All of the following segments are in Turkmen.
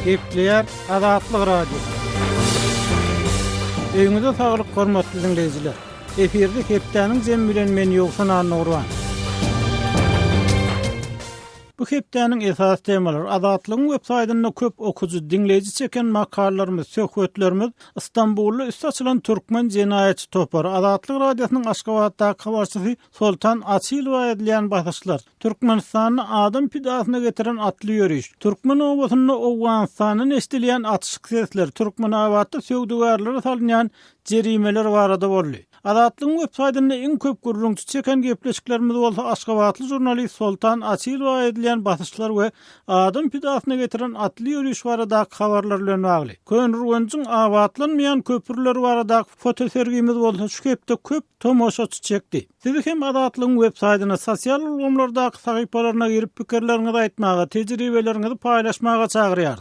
Gepleyer Azatlyk Radio. Öňüňizde saglyk, hormatly dinleýijiler. Eferde hepdeniň jem bilen men ýoksan Nurwan. Bu hepdeniň esas temaları Azatlygyň websaýtyna köp okuju dinleýiji çeken makallalarymyz, söhbetlerimiz Istanbulda üst açylan türkmen jenaýatçy topary Azatlyk radiosynyň Aşgabatda habarçysy Soltan Asylowa edilen başyşlar. Türkmenistanyň adam pidasyna getiren atly ýörüş. Türkmen owasyny Owganistanyň estilýän atışyk sesler, Türkmen awatda söwdügarlary salynýan jerimeler barada boldy. Azatlygyň websaýtyna iň köp gurrunçy çeken gepleşiklerimiz bolsa Aşgabatly jurnalist Soltan Asylowa edilen başyşlar we adam pidasyna getiren atly ýörüş barada habarlar bilen bagly. Könrüňiň awatlanmaýan köpürler barada foto sergimiz bolsa şu hepde köp tomoşaçy çekdi. Siz hem Azatlygyň websaýtyna, sosial ulgamlarda sahypalaryna girip pikirleriňizi aýtmaga, tejribeleriňizi paýlaşmaga çagyrýar.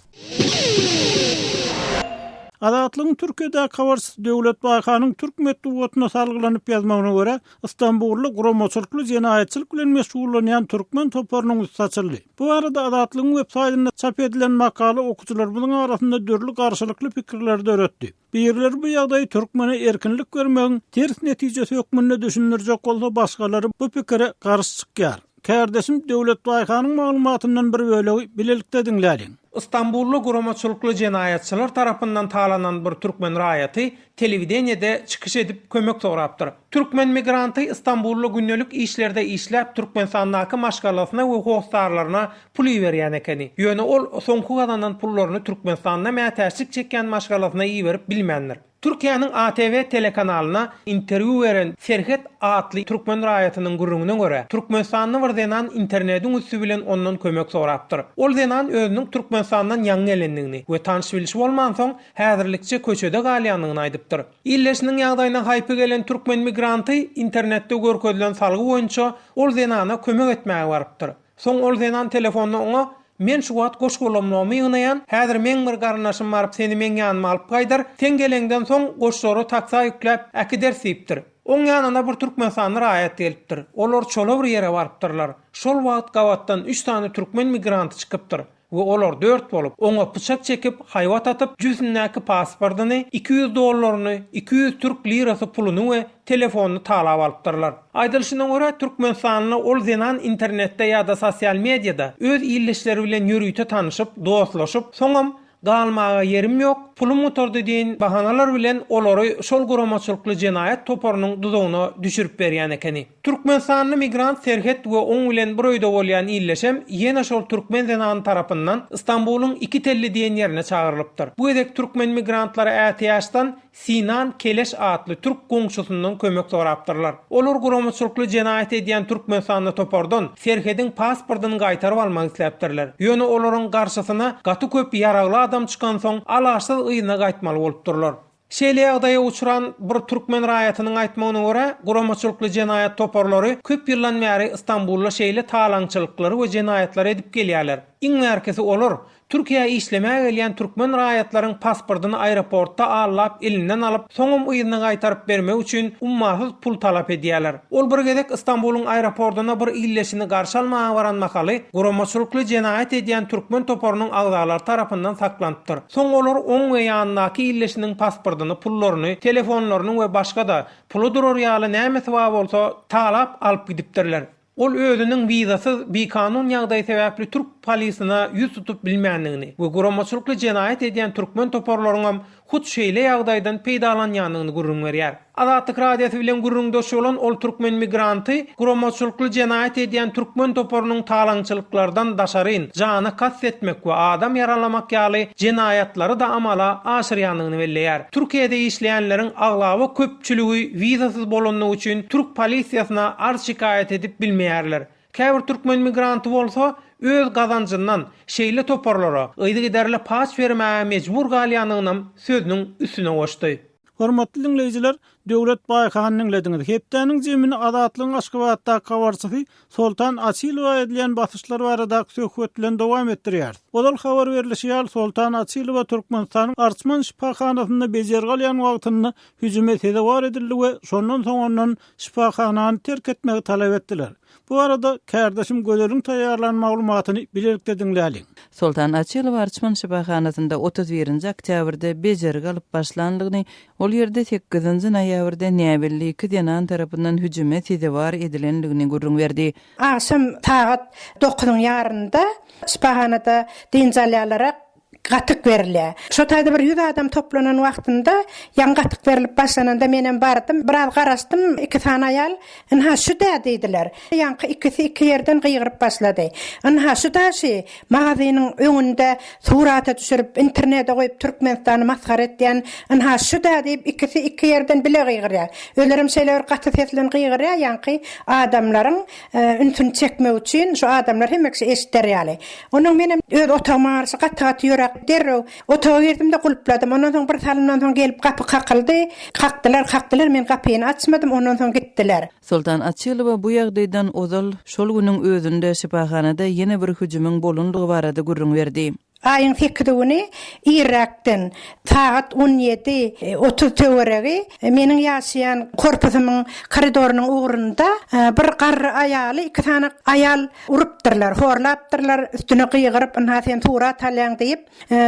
Azatlygyň Türkiýede habarçysy Döwlet Baýkanyň Türk medeniýetine salgylanyp ýazmagyna görä, Istanbulda guramaçylykly jenaýatçylyk bilen meşgullanýan türkmen toparynyň üstü açyldy. Bu arada Azatlygyň websaýtyna çap edilen makala okuwçylarynyň arasynda dörli garşylykly pikirler öretdi. Birler bu ýagdaý türkmene erkinlik bermegiň ters netijesi hökmünde düşünürjek bolsa, başgalary bu pikire garşy çykýar. Kardeşim, Döwlet Baýkanyň maglumatyndan bir bölegi bilelikde dinlädiň. İstanbullu guramaçylykly jenaýatçylar tarapyndan talanan bir türkmen raýaty telewideniyede çykyş edip kömek sorapdyr. Türkmen migranty İstanbullu günnelik işlerde işläp Türkmenistanyň maşgalasyna we howstarlaryna pul berýän ekeni. Ýöne ol soňky gadanan pullaryny Türkmenistanyna mätäçlik çeken maşgalasyna ýerip bilmändir. Türkiýanyň ATV telekanalyna interwiu beren Serhet atly türkmen raýatynyň gurrungyna görä, Türkmenistanyň bir denan internetiň üstü bilen ondan kömek sorapdyr. Ol denan özüniň Türkmenistanyň ýaňy gelendigini we tanyş bilişi bolman soň häzirlikçe köçede galýanyny aýdypdyr. Illeşiniň ýagdaýyna haýpy gelen türkmen migranty internetde görkezlen salgy boýunça ol denana kömek etmäge barypdyr. Soň ol denan telefonyny oňa "Men şu wagt goşgulamlamy ýygnaýan, häzir men bir garnaşym baryp seni men ýanyma alyp gaýdyr. Sen gelengden soň goşsory taksa ýükläp äkider siýipdir." Oň ýanyna bir türkmenistanyň raýat gelipdir. Olar çola bir ýere barypdyrlar. Şol wagt gawatdan 3 tane türkmen migranty çykypdyr. We olar 4 bolup oňa pyçak çekip haýwat atyp yüzündäki pasportyny, $200, 200 türk lirasy puluny we telefonyny talap alypdyrlar. Aýdylşyna görä Türkmenistanyň ol denan internetde ýa-da sosial mediada öz illeşleri bilen ýörüýte tanyşyp, dostlaşyp, soňam galmaga yerim ýok, pulum oturdy diýen bahanalar bilen olary şol guramaçylykly jenaýat toparynyň dudagyna düşürip berýän ekeni. Türkmenistanyň migrant Serhet we oň bilen bir öýde bolýan illeşem ýene şol türkmen zenany tarapyndan Istanbul'un 2 telli diýen ýerine çağırlypdyr. Bu edek türkmen migrantlary ätiýaşdan Sinan Keleş atly türk goňşusyndan kömek sorapdyrlar. Olar guramaçylykly jenaýat edýän Türkmenistanyň topardan Serhetiň pasportyny gaýtaryp almak isläpdirler. Ýöne olaryň garşysyna gaty köp ýaragly adam çykan soň alaşsyz ýyna gaýtmaly bolupdyrlar. Şeýle ýagdaýa uçuran bir türkmen raýatynyň aýtmagyna görä, guramaçylykly jenaýat toparlary köp ýyldan bäri Istanbulda şeýle talaňçylyklary we jenaýatlar edip gelýärler. Iň merkezi olar Türkiýe işlemäge gelýän türkmen raýatlaryň pasportyny aeroportda allap elinden alyp soňam ýyna gaýtaryp bermek üçin ummasyz pul talap edýärler. Ol bir gezek Istanbul'un aeroportuna bir illeşini garşy almaga baran makaly guramaçylykly jenaýat edýän türkmen toparynyň agdalary tarapyndan saklanypdyr. Soň olar oň we ýanyndaky illeşiniň pasportyny, pullaryny, telefonlaryny we başga da pulu durur ýaly näme sebäp bolsa talap alyp gidipdirler. Ol özüniň wizasyz bekanun ýagdaý sebäpli türk polisyna ýüz tutup bilmänligini we guramaçylykly jenaýat edýän türkmen toparlarynyň hut şeýle ýagdaýdan peýdalanýanyny gurrun berýär. Azatlyk radiosy bilen gurrundaş bolan ol türkmen migranty guramaçylykly jenaýat edýän türkmen toparynyň talaňçylyklardan daşaryn jany kastetmek we adam yaralamak ýaly jenaýatlary da amala aşyrýanyny belleýär. Türkiýede işleýänleriň aglaby köpçüligi wizasyz bolanyny üçin türk polisiýasyna arz şikaýet edip bilmeýärler. Käbir türkmen migranty bolsa öz gazanjyndan şeýle toparlara ýygy giderle paç bermäge mejbur galýanyny sözüniň üstüne goşdy. Hormatly dinleýijiler, Döwlet baýkanynyň lediňi. Hepdeniň jemini adatlygyň Aşgabatda kawarçysy Soltan Asylowa edilen basışlar barada söhbet bilen dowam etdirýär. Olal habar berilişi Soltan Asylowa Türkmenistanyň Arçman şifahanasynda bejergalýan wagtyny hüjüme tedawar edildi we şondan soň ondan şifahanany terk etmegi talap etdiler. Bu arada kardeşim Göler'in tayarlan maglumatyny bilerek dinläliň. Soltan Asylowa Arçman şifahanasynda 31-nji oktýabrda bejergi alyp başlandygyny, ol ýerde 8-nji noýabrda näbelli 2 denan tarapyndan hüjüme tedawar edilendigini gurrun berdi. Akşam saat 9-nyň ýarynda şifahanada dinjalýalara gatyk berilýär. Şo taýda bir 100 adam toplanan wagtynda ýan gatyk berilip başlananda menen bardym, biraz garaşdym, 2 tane aýal, "Inha şu da" diýdiler. Ýanky ikisi iki ýerden gyýgyryp başlady. "Inha şu da şi, magazynyň öňünde surata düşürip internete goýup Türkmenistany maskara etýän, inha şu da" diýip ikisi iki ýerden bile gyýgyrýar. Ölerim şeýler gaty seslen gyýgyrýar, ýanky adamlaryň ünsün çekmek üçin şu adamlar hemmesi eşitdirýär. Onuň menen öz otağıma gaty ýörek derrew otağa girdimde gulpladym. Ondan soň bir salymdan soň gelip gapy kakyldy. Kakdylar, men gapyny açmadym. Ondan soň gitdiler. Soltan Asylowa bu ýagdaýdan ozal şol günüň özünde şifahanada ýene bir hüjümiň bolundygy barada gurrun berdi. Ayın 8-ni Irak'tan saat 17:30 töweregi meniň ýaşaýan korpusumyň koridorunun ugrunda bir garry aýaly, 2 tane aýal urupdyrlar, horlapdyrlar, üstüne gyýgyryp "Inha sen tura talýan" diýip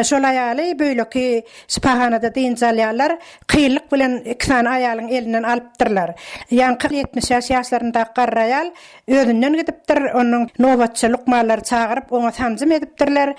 şol aýaly beýleki şifahanada dinjalýarlar, kıylyk bilen 2 tane aýalyň elinden alypdyrlar. Ýanky 70 ýaşlarynda garry aýal özünden gidipdir, onuň nobatçy lukmalary çagyryp oňa tanjym edipdirler.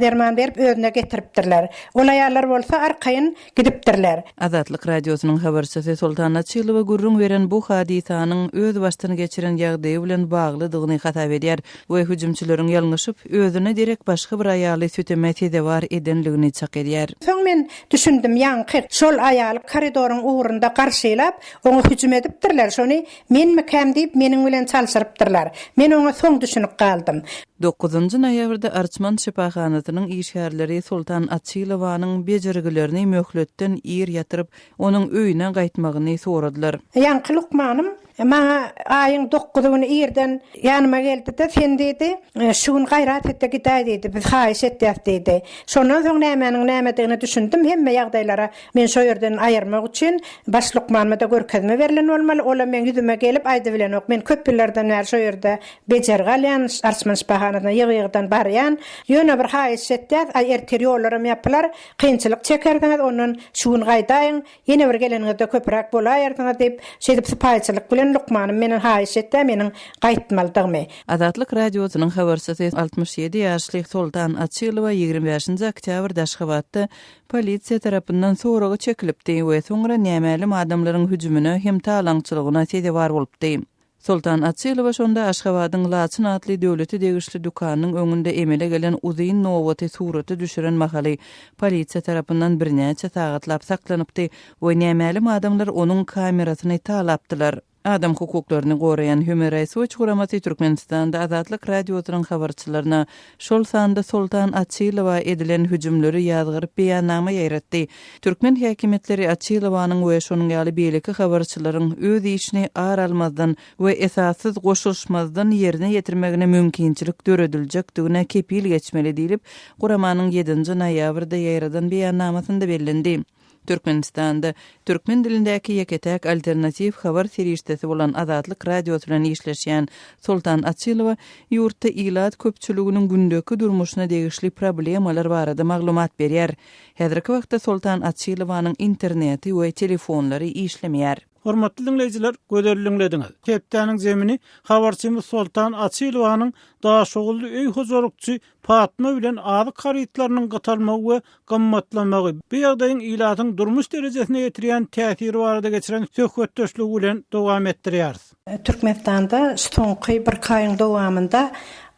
Derman berip özüne getiripdirler. Ol aýallar bolsa arkaýyn gidipdirler. Azatlyk radiosynyň habarçysy Soltan Asylowa gurrun beren bu hadisanyň öz baştyny geçiren ýagdaýy bilen baglydygyny hatap edýär we hüjümçileriň ýalňyşyp özüne direk başga bir aýaly süteme tedawar edenligini çak edýär. Soň men düşündim, ýanky şol aýal koridorun ugrunda garşylap oňa hüjüm edipdirler. Şonu men mekam diýip meniň bilen çalşyrypdyrlar. Men oňa soň düşünüp kaldym. 9-njy noýabrda Arçman şifahanasynın işgärleri Soltan Asylowaның bejergilerini möhletden ýer ýatyryp onuň öýüne gaýtmagyny soradylar. Ýanky lukmanym maňa aýyň 9-gyny ýerden ýanyma geldi-de, sen dedi, "Şuň gaýrat etdi gidäý" dedi, "Biz haýyş etdik" dedi. Şondan soň nämedigini düşündim, hemme ýagdaýlara men şo ýerden aýyrmak üçin baş lukmanyma da görkezme berilen bolmaly. Ola men ýüzüme gelip aýdy bilen ok, men köpüllerden bäri şo ýerde bejergalýan, Arçman şifahanasynda ýygydan barýan, ýöne bir haýyş etdik, ertir ýollarym ýapylar, kynçylyk çekerdiňiz, onuň şuň gaýdaýyň, ýene bir geleniňizde köpürek bolaýardyňyz diýip şeýdip sypaýçylyk bilen lukmanym menen haýyş etdi, meniň gaýtmaldygymy. Azatlyk radiosynyň habarçysy 67 ýaşly Soltan Asylowa 25-nji oktýabrda Aşgabatda polisiýa tarapyndan soragy çekilipdi we soňra nämelim adamlaryň hüjümine hem talaňçylygyna tedawar bolupdy. Soltan Asylowa şonda Aşgabatyň Laçyn adly döwleti degişli dukanynyň öňünde emele gelen uzyn nowaty suraty düşüren mahaly polisiýa tarapyndan birnäçe sagatlap saklanypdy we nämelim adamlar onuň kamerasyny talapdylar. Adam hukuklaryny goraýan Human Rights Watch guramaty Türkmenistanda Azatlyk radiosynyň habarçylaryna şol sanda Soltan Asylowa edilen hüjümleri ýazgyryp beýannama ýaratdy. Türkmen häkimetleri Asylowaның we şonuň ýaly beýleki habarçylaryň öz işini ağır almazdan we esassız goşulşmazdan ýerine ýetirmegine mümkinçilik dörediljakdygyna kepil geçmeli diýilip guramanyň 7-nji noýabrda ýaradan beýannamasynda bellendi. Türkmenistanda türkmen dilindäki ýeketäk alternativ habar serişdesi bolan Azatlyk radiosu bilen işleşýän Soltan Asylowa ýurtda ilat köpçüliginiň gündäki durmuşyna degişli problemalar barada maglumat berýär. Häzirki wagtda Soltan Asylowaның interneti we telefonlary işlemeýär. Hormatly dinleyijiler, göderliňlediňiz. Hepdeniň jemini habarçymyz Soltan Asylowaның daşogully öý hozorlukçy Fatma bilen azy karytlarynyň gatalmagy we gammatlamagy bu ýagdaýyň ilatyň durmuş derejesine ýetirýän täsiri barada geçiren söhbetdeşligi bilen dowam etdirýär. Türkmenistanda soňky bir kaýyň dowamında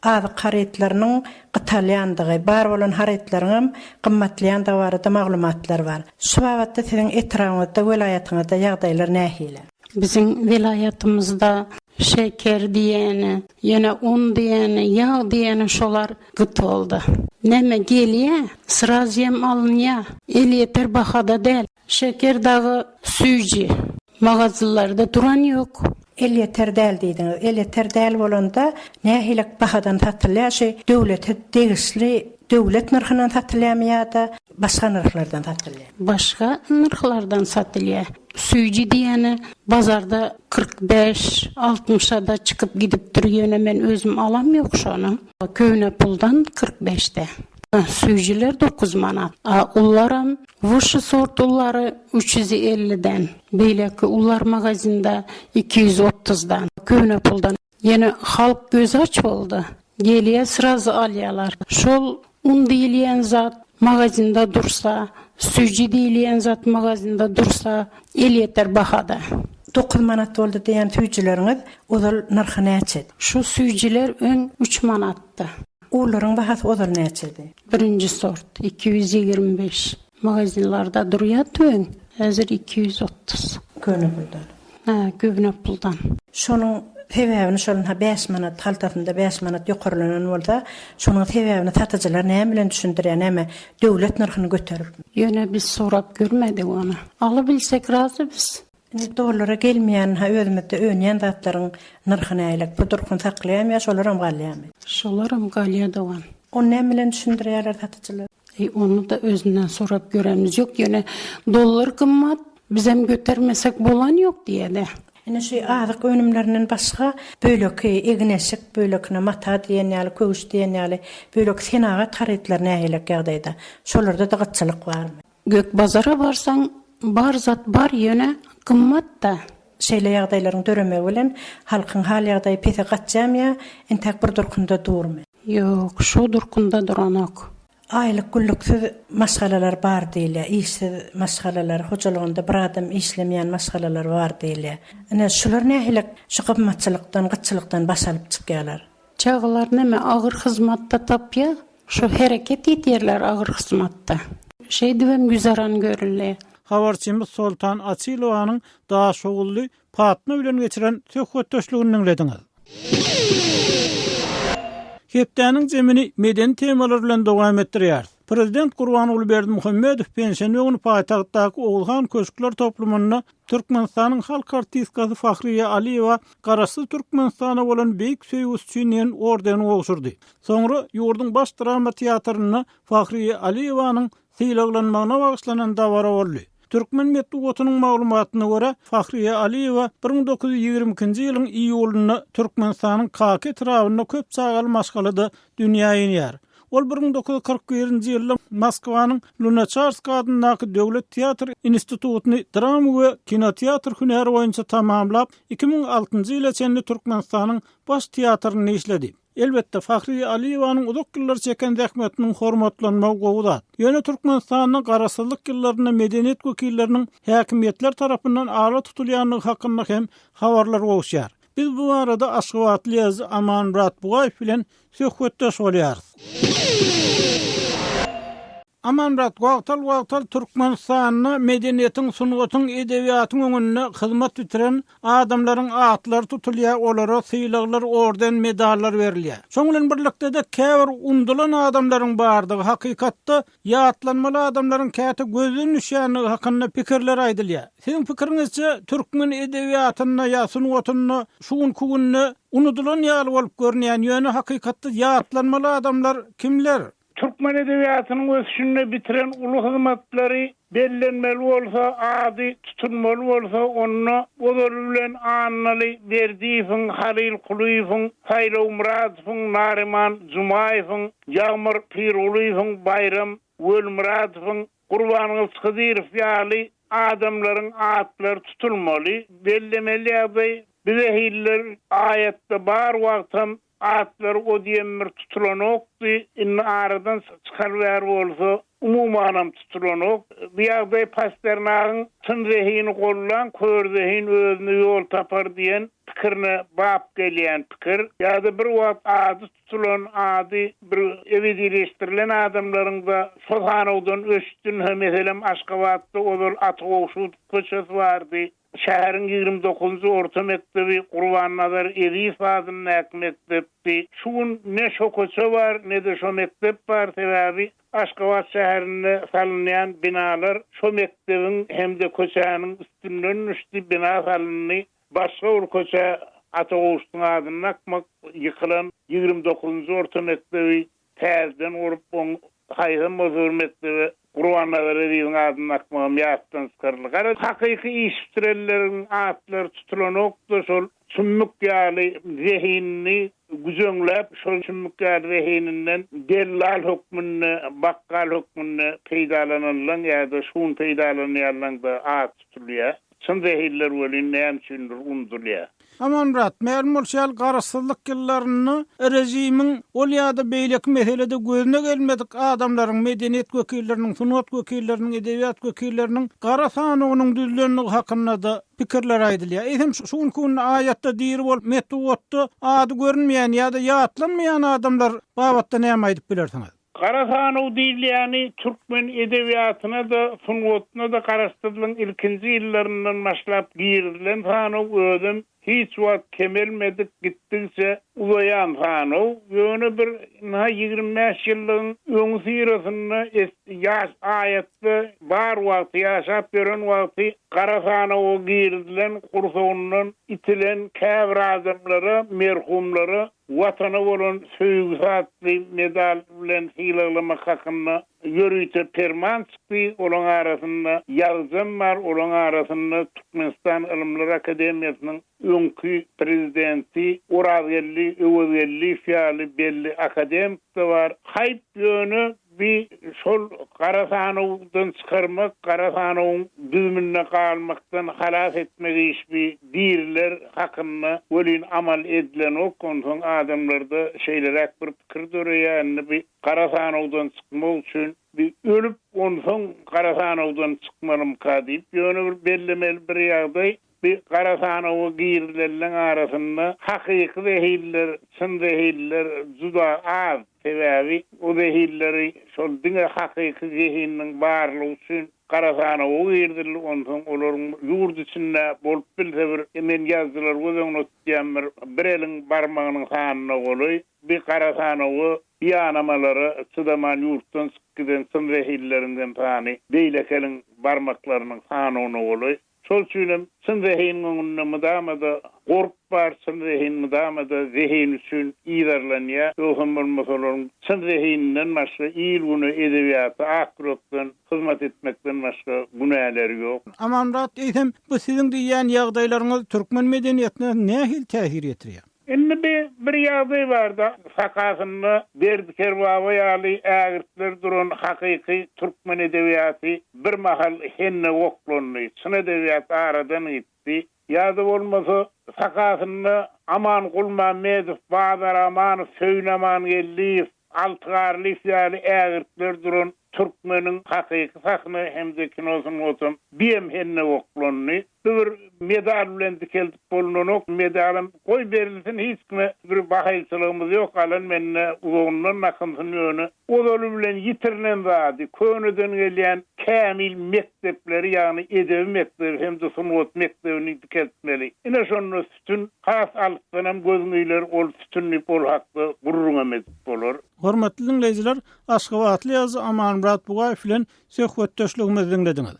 azy karytlarynyň gatalýandygy, bar bolan harytlaryň gymmatlandygy barada maglumatlar bar. Şu wagtda siziň etraňyzda, welaýatyňyzda ýagdaýlar nähili? Bizim vilayatımızda şeker diyeni, yine un diyeni, yağ diyeni şolar gıt oldu. Neme geliye, sıraz yem alınıya, el yeter bahada del. Şeker dağı suyucu. Magazynlarda duran yok. El yeter däl diýdiňiz. El yeter däl bolanda nähilek bahadan satylýar, döwlete degisli döwlet narhynyň satylýarmyýa-da başga narhlardan satylýar. Başga narhlardan satylýar. Süýji diýeni bazarda 45-60'a da çıkıp gidip durýan, men özüm alam ýok şonu. Köýne puldan 45'te. Süýjiler 9 manat. Ullaram wuşy sort ullary 350'den. Beýleki ullar magazinda 230'dan. Köýne puldan. Ýene halk göz aç boldy. Gelýär sırazy alýarlar. Şol un diýilýän zat magazinda dursa, süýji diýilýän zat magazinda dursa, el yeter bahada. 9 manat boldy diýen süýjileriňiz, ozal narhy näçe? Şu süýjiler öň 3 manatda. Olaryň bahasy ozal näçedi? Birinji sort 225. Magazinlarda durýar öň, häzir 230. Köne puldan. Köne puldan. Şonuň sebäbini şolun 5 manat haltasynda 5 manat ýokarlanan bolsa, şonuň sebäbini satyjylar näme bilen düşündirýär, näme döwlet narhyny göterir. Ýöne biz sorap görmedik onu. Aly bilsek razy biz. Dollara gelmeýän özümizde öňen zatlaryň narhyny aýlak budurkun saklaýan, şolaram galýamy. Şolaram galýadywan. Onu näme bilen düşündirýärler satyjylar? Onu da özünden sorap göremiz yok. Ýöne dollar kymmat, biz hem götermesek bolan ýok diýede. Ene şu azyk önümlerinden başga böleki egnesik, bölekine mata diýen ýaly, köwüş diýen ýaly, bölek senagat haritler nähilek ýagdaýda. Şolarda da gatçylyk barmy? Gök bazara barsaň, bar zat bar ýöne kymmat da. Şeýle ýagdaýlaryň döreme bilen halkyň hal ýagdaýy pese gatjamya, entek bir durkunda durmy? Ýok, şu durkunda duranok. Aylyk güllüksiz maşgalalar bar diýilýär, işsiz maşgalalar, hojalygynda bir adam işlemeýän maşgalalar bar diýilýär. Ene şular nähilek şu gymmatçylykdan, gatçylykdan başalyp çykýarlar. Çağlar näme agyr hyzmatda tapýar, şu hereket etýärler agyr hyzmatda. Şeýdibem güzaran görülýär. Habarçymyz Sultan Açylowanyň daha şogully Patna bilen geçiren söhbetdeşligini dinlediňiz. Hepdäniň jemini meden temalar bilen dowam etdirýär. Prezident Gurbanuly Berdimuhammedow pensiýanyny paýtagtdaky Oğulhan Köşkler toplumyna Türkmenistanyň halk artistkasy Fahriye Aliýewa Garasy Türkmenistana bolan beýik söýgüs üçin ordeni ogşurdy. Soňra ýurduň baş drama teatryna Fahriye Aliýewanyň syýlaglanmagyna bagyşlanan dawara boldy. Türkmen medeniýetiniň maglumatyna görä Fahriye Aliýewa 1922-nji ýylyň iýulynda Türkmenistanyň Kaki trawyna köp sagaly maşgalada dünýä ýenýär. Ol 1941-nji ýylda Moskwanyň Lunacharsky adyndaky Döwlet Teatr institututyny drama we kinoteatr hünäri boýunça tamamlap 2006-njy ýyla çenli Türkmenistanyň baş teatryny işledi. Elbette Fahriye Aliýewanyň uzak ýyllar çeken zähmetiniň hormatlanmagy gowudat. Ýöne Türkmenistanyň garasyzlyk ýyllaryna medeniýet wekilleriniň häkimiýetler tarapyndan ala tutulýanlygy hakynda hem habarlar bolýar. Biz bu arada Aşgabatly ýazgy Aman Ratbugaýew bilen söhbetdeş bolýarys. Aman wagtal Türkmenistanyň medeniýetiň, sunugatyň, edebiýatyň öňünde hyzmat bitiren adamlaryň atlary tutulýar, olara syýlaglar, orden, medallar berilýär. Şoň bilen birlikde de käbir undulan adamlaryň bardygy hakykatda ýatlanmaly adamlaryň käte gözüň nişany hakynda pikirler aýdylýar. Siziň pikiriňizçe türkmen edebiýatyna ýa sunugatyna şuň kugunny unutulan ýaly bolup görnýän ýöne hakykatda ýatlanmaly adamlar kimler? Türkmen edebiýatynyň ösüşini bitiren ulu hyzmatlary bellenmeli bolsa, ady tutunmaly bolsa, onu ozor bilen annaly Berdiýewiň, Halil Kuliýewiň, Haýra Muradowyň, Nariman Jumaýewiň, Ýagmyr Piruliýewiň, Bayram Wölmuradowyň, Gurbanyň Hyzyrow ýaly adamlaryň atlary tutulmaly, bellemeli ýa-da bize hiller ayetde bar wagtam atlar o diýemir tutulanokdy, in aradan çykarýar bolsa umumanam tutulanok. Bu ýagdaý Pasternakyň tyn zehini gollan, kör zehin özüne ýol tapar diýen pikirine bap gelýän pikir. Ýa-da bir wagt ady tutulan, ady bir ewidileşdirilen adamlaryň da Sultanowdan öşdün, meselem Aşgabatda ozal aty ogşup köçesi bardy. şäherin 29-njy orta mektebi Gurban-Nazar Edis adyny mektepdi. Şuň ne şokoça bar, ne de şo mektep bar sebäbi Aşgabat şäherinde salynýan binalar şo mektebiň hem de koçanyň üstünden düşdi bina salyndy. Başga bir koça Ataguştuň adyny akmak ýykylan 29-njy orta mektebi täzeden urup haýhym mozur mektebi Gurban-Nazar Edis'in adyny akmagam ýatdan çykaryldy. Hakyky iş bitirelleriň atlary tutulanokdy şol sümük ýaly zehinni güzöňläp şol sümük ýaly zehininden dellal hukmuny, bakkal hukmuny peýdalananlar ýa-da şuň peýdalanýanlar at tutulýar. Şun zehirler welin näme üçindir undurýar. Amanrat, märmul şal garaşsyzlyk ýyllaryny rejimiň ol ýa-da beýlek meselede gözüne gelmedik adamlaryň, medeniýet wekilleriniň, sunat wekilleriniň, edebiýat wekilleriniň gara sanynyň düzlenligi hakynda da pikirler aýdylýar. Eýsem şuň gün aýatda diýir bol metodda ady görünmeýän ýa-da ýatlanmaýan adamlar babatda näme aýdyp bilersiňiz? Karasanow diýilýäni türkmen edebiýatyna da, sunwatyna da garaşdyrylan ilkinji ýyllaryndan başlap giýirilen Sanow özüm hiç wagt kemelmedik gitdiňçe uzayan Sanow. Ýöne bir 25 ýyllyň öňsy ýyrasyny ýaş aýatda bar wagt ýaşap beren wagty Karasanow giýirilen kursawyndan itilen käbir adamlara, merhumlara watana bolan söýgü satly medal bilen hilalama hakynda ýörüýte perman çykdy. Olaň arasynda ýazgym bar, olaň arasynda Türkmenistan Ilimler Akademiýasynyň öňkü prezidenti Urazgelli, Öwelli, Fiali belli akademik de bar. Haýp ýöne bir şol Karasanowdan çykarmak, Karasanowyň düzmünde galmakdan halas etmek iş bir diýirler hakynda welin amal edilen okon adamlarda şeýlerek bir pikir döreýär. Bir Karasanowdan çykmak üçin bir ölüp onsoň Karasanowdan çykmalym kadyp ýöne bir bellemeli bir ýagdaý bir Karasanowy giýirilen arasynda hakyky zehirler, çyn zehirler juda az sebäbi o zehirleri şol diňe hakyky zehinniň barlygy üçin Karasanowy giýirdiler. Onsoň olaryň ýurt içinde bolup bilse bir emen ýazdylar gözüňe tutýan bir eliň barmagynyň sanyna goly bir Karasanowy ýanamalary çydaman ýurtdan çykýan çyn zehirlerinden tany beýlekeliň barmaklarynyň sanyna goly. Şol üçin çyn zehinniň mydamada gorp bar, çyn zehin mydamada zehin üçin ýerlenýär. Öňem bolmasalaryň çyn zehinninden başga ýylyny edebiýaty akropdan hyzmat etmekden başga günäleri ýok. Amanrat, eýsem bu siziň diýýän ýagdaýlaryňyz türkmen medeniýetine nähil täsir etdirýär? Indi bir ýagdaý barda sakasyny berdi kerbawa ýaly ägirtler duran hakyky türkmen edebiýaty bir mahal henne oklandy. Çyn edebiýaty aradan gitdi. Ýa-da bolmasa sakasyny Aman Gulmamedow, Badar Aman, Söýnaman Gelliýew, Altygarly ýaly ägirtler duran türkmeniň hakyky sahny hem de kinosyny otum bihem henne oklandy. Bir medal bilen dikilip bolunok medalym goý berilsin hiç kime bir bahaýçylygymyz ýok. Alan menne uzundan nakynsyny ýöne odaly bilen ýitirilen zady könüden gelýän kämil mektepleri ýagny edebi mektebi hem de sunwat mektebini dikiltmeli. Ine şonu bütün has alypdan gözüňler ol bütünli bol hakda gurrunamez bolar. Hormatly dinleýijiler, Aşgabatly ýazy Amanrat Bugaýew bilen söhbetdeşligimizi dinlediňiz.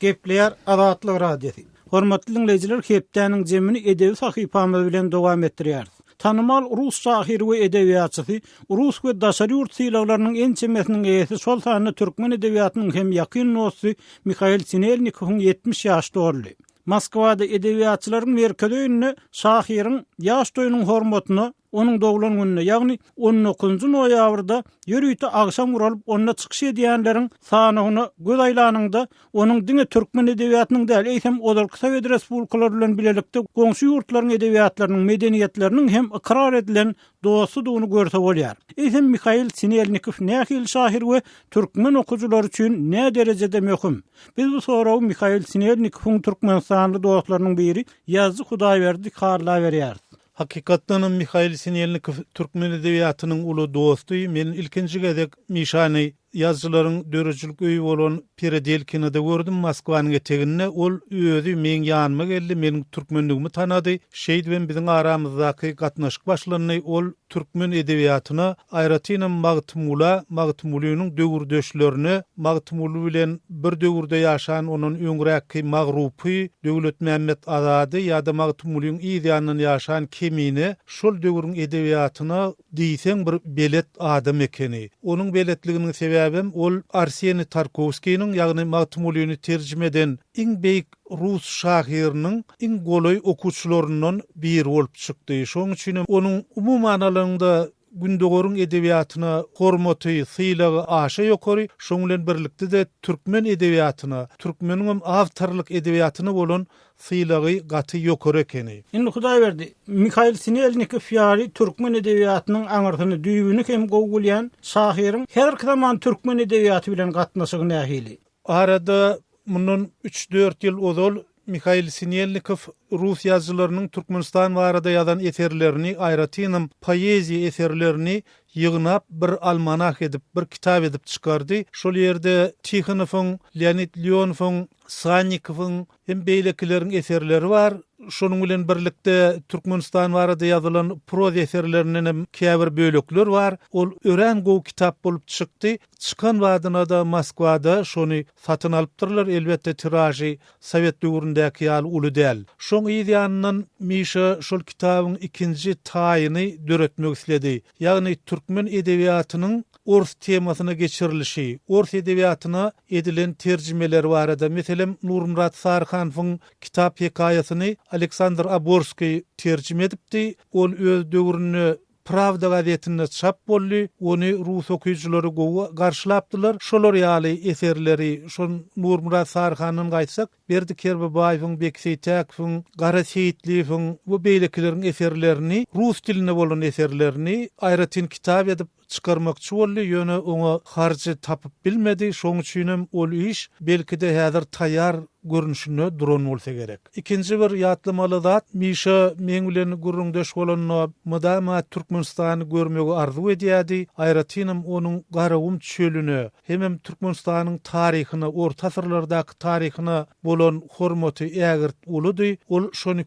Gepler Azatlyk Radiosu. Hormatly dinleýijiler, hepdäniň jemini edebi sahypamyz bilen dowam etdirýäris. Tanymal rus şahyry we edebiýatçysy, rus we daşary ýurt syýlaglarynyň en çemesiniň eýesi şol sany türkmen edebiýatynyň hem ýakyn nosy Mikhail Sinelnikowyň 70 ýaşda öldü. Moskwada edebiýatçylaryň merkezi öňünde şahyryň ýaş toýunyň hormatyna onun doglan gününe, ýagny 19-njy noýabrda ýörüýte agşam uralyp onda çykyş edýänleriň sanyny göz aýlanynda onuň diňe türkmen edebiýatynyň däl eýsem Odalky Sowet Respublikalary bilen bilelikde goňşy ýurtlaryň edebiýatlarynyň medeniýetleriniň hem ikrar edilen dostudygyny görse bolýar. Eýsem Mikhail Sinelnikow nähil şahyr we türkmen okuwçylar üçin nä derejede möhüm? Biz bu sorawy Mikhail Sinelnikowyň türkmenistanly dostlarynyň biri Ýazgy Hudaýberdi karla berýär. Hakykatdan Mikhail Sinelnikow türkmen edebiýatynyň uly dostuy. Men ilkinji gezek Mişany yazıcıların dörücülük öýü bolan Peredelkini de gördüm Moskwanyň eteginne. Ol özü men ýanyma geldi, meniň türkmenligimi tanady. Şeýdi ben biziň aramyzdaky gatnaşyk başlanyny ol türkmen edebiýatyna aýratynam Magtumulynyň döwürdeşlerini, Magtumuly bilen bir döwürde ýaşan onuň öňräki magrupy Döwlet Mämmet Azady ýa-da Magtumulyň ýa-da ýaşan kemini şol döwürüň edebiýatyna diýseň bir belet adam ekeni. Onuň beletliginiň sebäbim ol Arseniy Tarkovskiýiň ýagny Magtumulyny terjime eden iň beýik Rus şahirinin iň goly okuwçylaryndan biri bolup çykdy. Şoň üçin onuň umumyň alanda gündegörüň edebiýatyna hormaty, sylagy aşa ýokary. Şoň bilen birlikde de türkmen edebiýatyna, türkmeniň awtorlyk edebiýatyna bolan sylagy gaty ýokary ekeni. Indi Hudaý berdi. Mikhail Sinelnikov ýaly türkmen edebiýatynyň aňyrtyny düýbüni hem gowgulýan şahiriň her zaman türkmen edebiýaty bilen gatnaşygy nähili. Arada mundan 3-4 ýyl ozal Mikhail Sinelnikov Rus yazıcılarının Türkmenistan barada yazan eserlerini, aýratynam poeziýa eserlerini ýygnap bir almanah edip, bir kitap edip çykardy. Şol ýerde Tikhanowyň, Leonid Leonowyň, Sannikov'un hem beýlekileriň eserleri var. Şonuň bilen birlikde Türkmenistan barada ýazylan proza eserlerinden hem käbir bölekler var. Ol ören gow kitap bolup çykdy. Çykan wadyna da Moskwada şonu satyn alypdyrlar. Elbetde tiraji Sowet döwründäki ýaly uly däl. Şoň ýa-da Mişa şol kitabyň ikinji taýyny döretmek istedi. Ýagny türkmen edebiýatynyň Ors temasyna geçirilişi, Ors edebiýatyna edilen terjimeler barada. Meselem Nurmurat Sarhanowyň kitap hekaýasyny Aleksandr Aborskiy terjime edipdi. Ol öz döwrüni Pravda gazetinde çap boldy. Onu Rus okuyucylary gowy garşylapdylar. Şolar ýaly eserleri, şol Nurmurat Sarhanyň gaýtsak, Berdi Kerbebaýewiň, Bekseytäkowyň, Gara Seyitliýewiň bu beýlekileriň eserlerini, Rus diline bolan eserlerini aýratyn kitap edip çıkarmakçı boldy. Ýöne oňa harjy tapyp bilmedi. Şoň üçin ol iş belki de häzir taýýar görünüşine duran bolsa gerek. İkinci bir ýatlamaly zat, Mişa men bilen gurrundaş bolanyna mudama Türkmenistany görmegi arzu edýärdi. Aýratynam onuň garawum çölüne, hem Türkmenistanyň taryhyna, orta asyrlardaky taryhyna bolan hormaty ägirt uludy. Ol şonu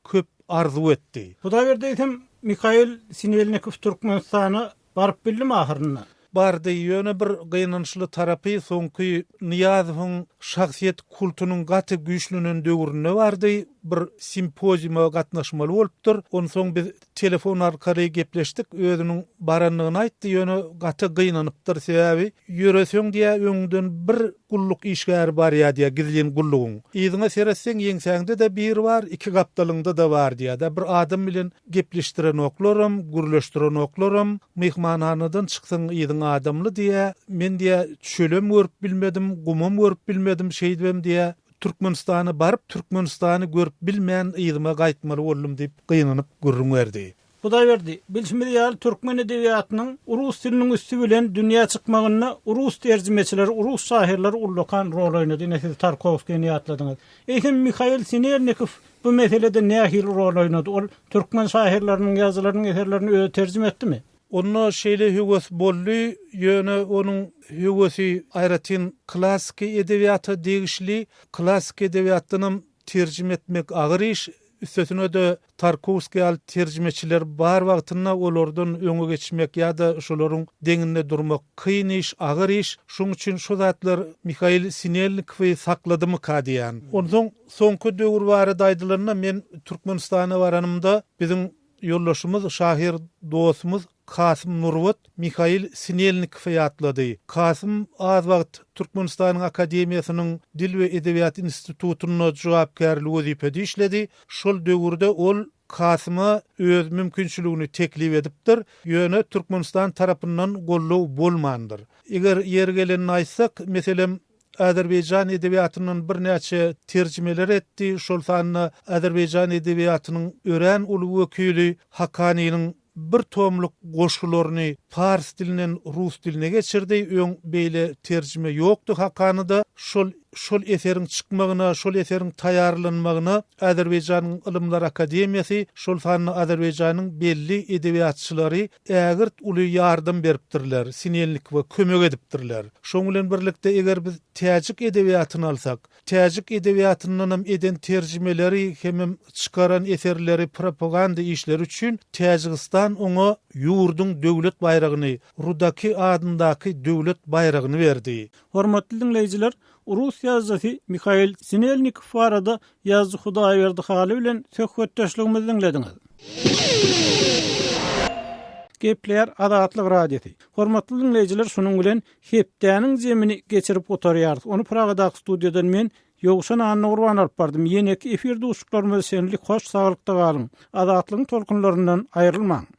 köp arzu etdi. Hudaý berdi, Mikhail Sinelnikov Türkmenistany baryp bildimi ahyryna? Bardy. Ýöne bir gynançly tarapy soňky Niýazowyň şahsiýet kultunyň gaty güýçlünen döwrüne bardy. Bir simpoziuma gatnaşmaly bolupdyr. Ondan soň biz telefon arkaly gepleşdik. Özüniň baranlygyny aýtdy. Ýöne gaty gynanypdyr. Sebäbi ýöreseň diýe öňden bir gulluk işgär bar ýa-da gizlen gullugyň. Ýygyňa seretseň ýeňsäňde de bir var, iki gapdalyňda da bar diýe-de bir adam bilen gepleşdiren oklarym, gürleşdiren oklarym, mehmanhanadan çyksaň ýygyň adamly diýe, men diýe çölem görüp bilmedim, gumam görüp bilmedim, şeýdibem diýe Türkmenistany baryp Türkmenistany görüp bilmän ýygyma gaýtmaly boldum diýip gynanyp gürrüň berdi. Hudaý berdi. Bilşmeli ýaly türkmen edebiýatynyň Rus diliniň üstü bilen dünýä çykmagyna Rus terjimeçiler, Rus şairler ullukan rol oýnady. Näse Tarkovskiýny ýatladyňyz. Eýsem Mikhail Sinelnikov bu meselede nähil rol oýnady? Ol türkmen şairleriniň ýazylarynyň eserlerini öýe terjime etdimi? Onu şeýle hüwes boldy, ýöne onuň hüwesi aýratyn klassik edebiýaty degişli, klassik edebiýatyny terjime etmek agyr iş. Üstesine de Tarkovskiy al terjimeçiler bar wagtynda olardan öňe geçmek ýa-da şolaryň deňinde durmak kyn iş, agyr iş. Şoň üçin şu zatlar Mikhail Sinelnikowy sakladymy kadiýan. Ondan soňky döwür barada aýdylarynda men Türkmenistana baranymda biziň ýollaşymyz, şahir dostumuz Kasım Nurwat Mikhail Sinelnikowy ýatlady. Kasım az wagt Türkmenistanyň Akademiýasynyň Dil we Edebiýat institutynyň jogapkärligi wezipede işledi. Şol döwürde ol Kasyma öz mümkinçiligini teklip edipdir. Ýöne Türkmenistan tarapyndan gollaw bolmandyr. Eger ýer gelenini aýtsak, meselem Azerbaycan edebiýatynyň bir näçe terjimeler etdi. Şol sanyna Azerbaycan edebiýatynyň ören uly wekili Hakanyň bir tomluk goşularyny Fars dilinden Rus diline geçirdi. Öň beýle terjime ýokdy Hakanyda. Şol şol eseriň çykmagyna, şol eseriň taýýarlanmagyna Azerbaýjanyň Ilymlar Akademiýasy, şol sanly Azerbaýjanyň belli edebiýatçylary ägirt uly ýardym beripdirler, sinellik we kömek edipdirler. Şoň bilen birlikde eger biz täjik edebiýatyny alsak, täjik edebiýatynyň hem eden terjimeleri hem çıkaran eserleri propaganda işleri üçün Täjikistan oňa ýurdun döwlet bayragyny, Rudaki adyndaky döwlet bayragyny berdi. Hormatly dinleýijiler, Rus ýazgysy Mikhail Sinelnikov barada ýazgy Hudaýberdi haly bilen söhbetdeşligimizi dinlediňiz. Gepler Adatlyk radiosi. Hormatly dinleýijiler, şonuň bilen hepdäniň jemini geçirip oturýarys. Onu Pragadaky studiýadan men Ýogşan Anna Gurban alyp bardym. Ýene-ki efirde uşuklarymyz şenlik hoş saglykda galyň. Adatlygyň tolkunlaryndan aýrylmaň.